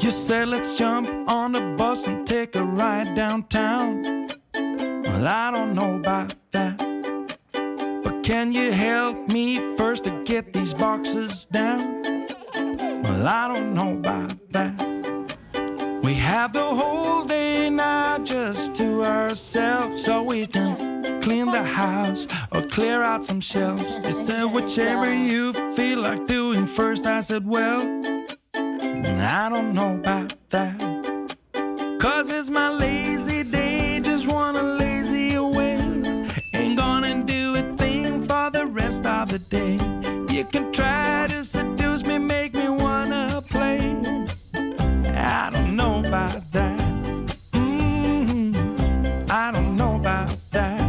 You said let's jump on the bus and take a ride downtown. Well, I don't know about that, but can you help me first to get these boxes down? Well, I don't know about that. We have the whole day now just to ourselves, so we can clean the house or clear out some shelves. You said whichever you feel like doing first. I said, well, I don't know about that, 'cause it's my lazy day, just wanna lazy away. Ain't gonna do a thing for the rest of the day. You can try to seduce me, make me wanna play. I don't know about that. I don't know about that.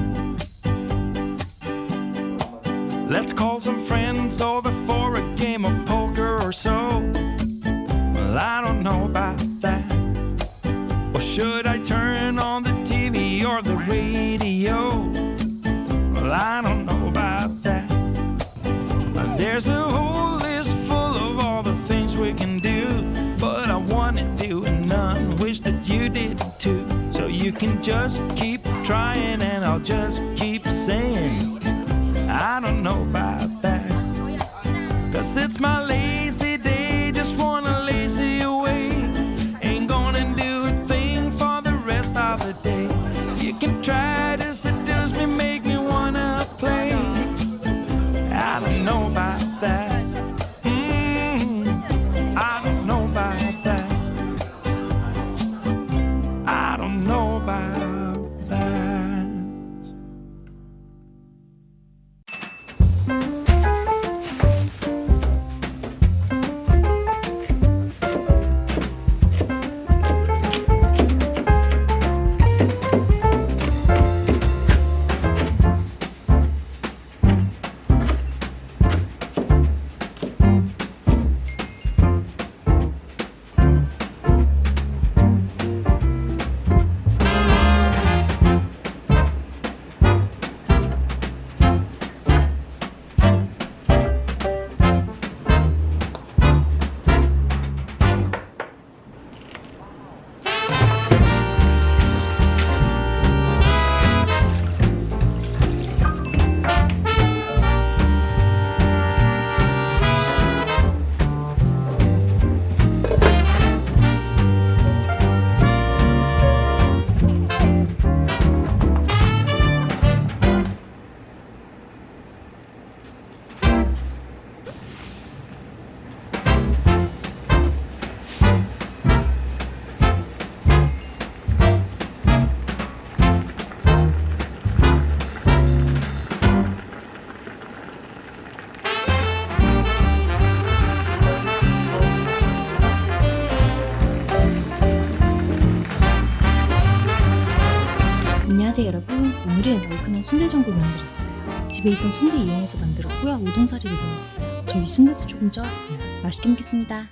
Let's call some friends over for a game of poker or so. Well, I don't know about that. Or should I turn on the TV or the radio? Well, I don't know about that. There's a whole list full of all the things we can do, but I wanna do none, wish that you did too. So you can just keep trying and I'll just keep saying I don't know about that, 'cause it's my lazy day, just wanna lazy away. Ain't gonna do a thing for the rest of the day. You can try to seduce me, make me wanna play. I don't know about that. I don't know about that. I don't know about that. 안녕하세요 여러분, 오늘은 얼큰한 순대전골 만들었어요. 집에 있던 순대 이용해서 만들었고요. 우동사리도 넣었어요. 저희 순대도 조금 쪄왔어요. 맛있게 먹겠습니다.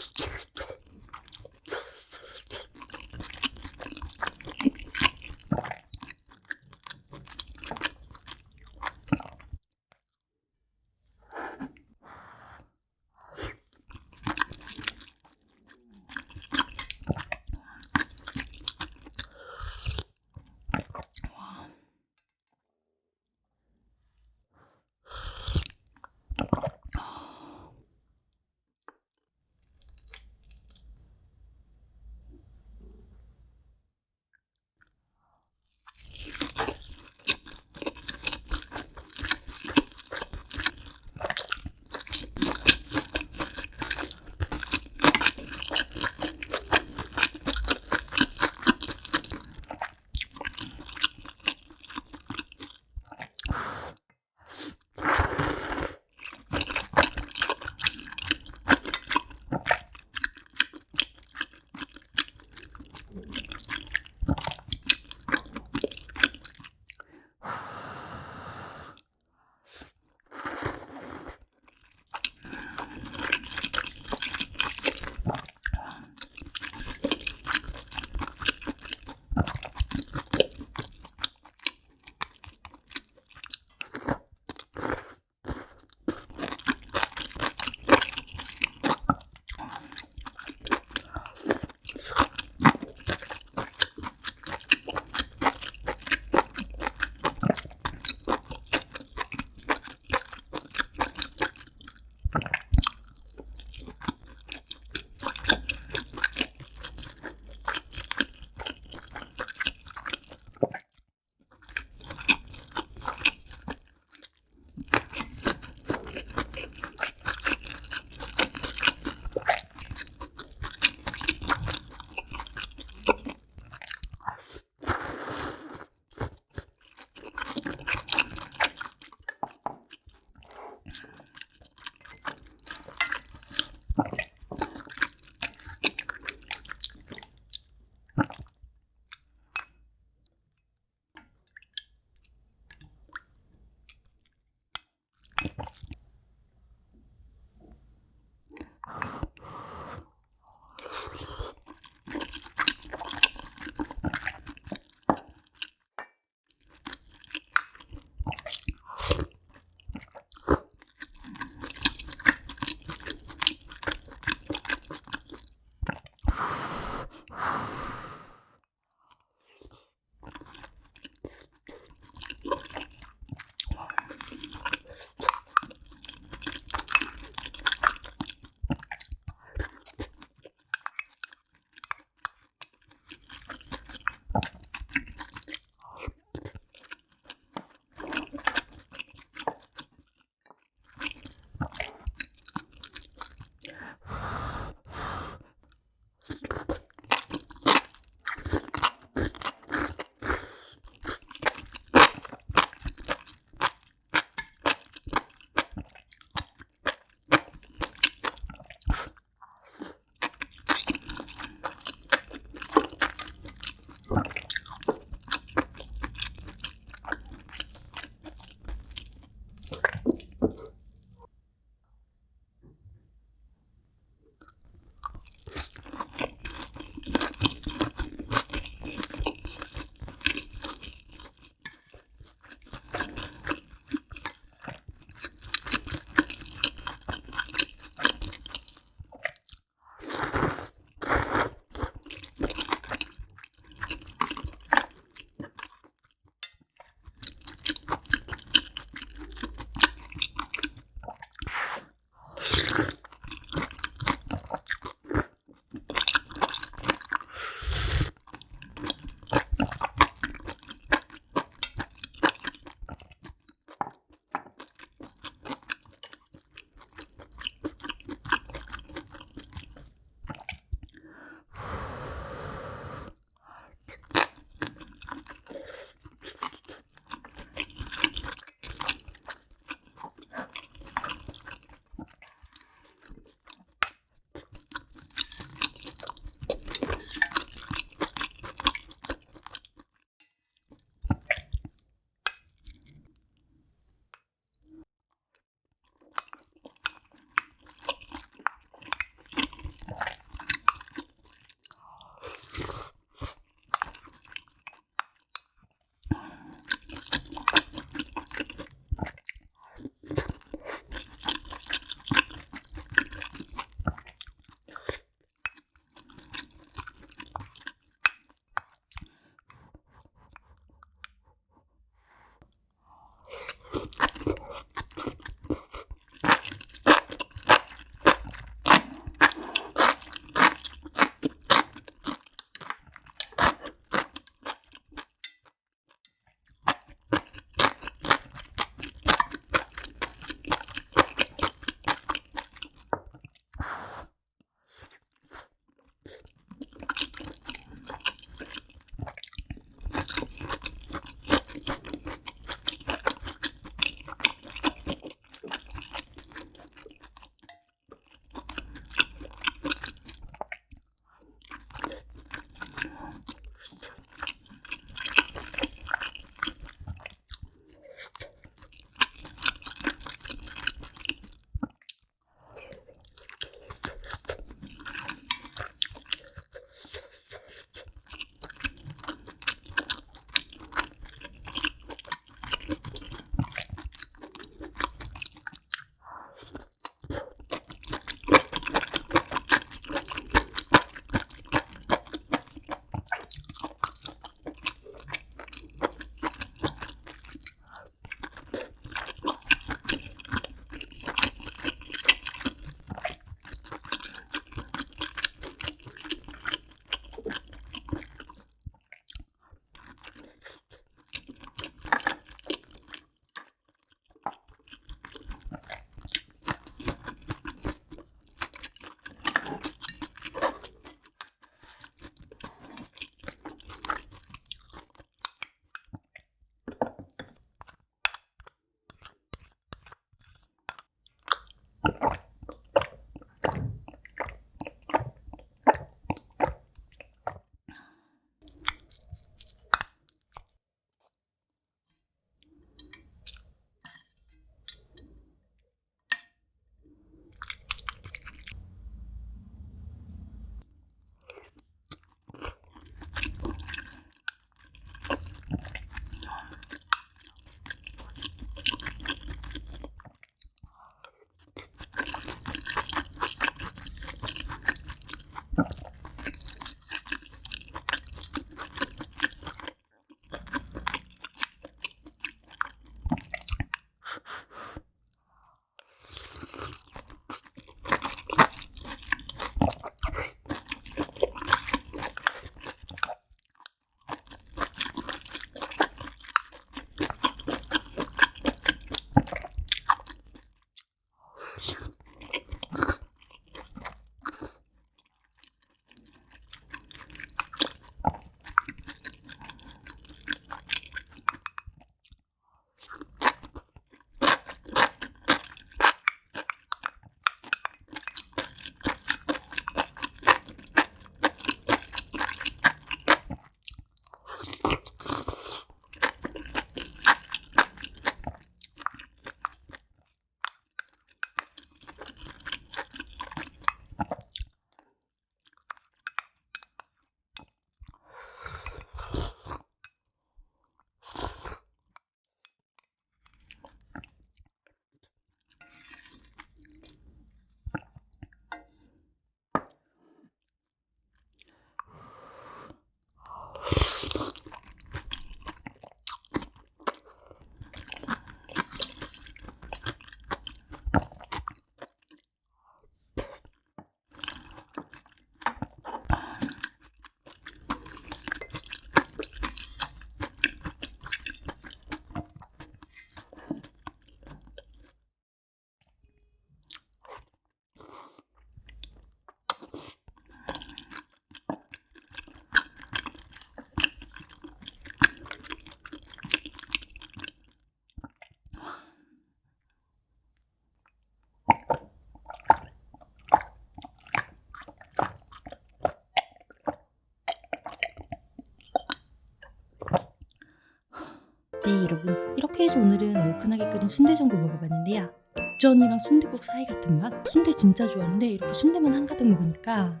여러분, 이렇게 해서 오늘은 얼큰하게 끓인 순대전골 먹어봤는데요. 국전이랑 순대국 사이 같은 맛? 순대 진짜 좋아하는데 이렇게 순대만 한가득 먹으니까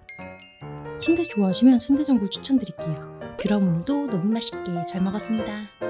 순대 좋아하시면 순대전골 추천드릴게요. 그럼 오늘도 너무 맛있게 잘 먹었습니다.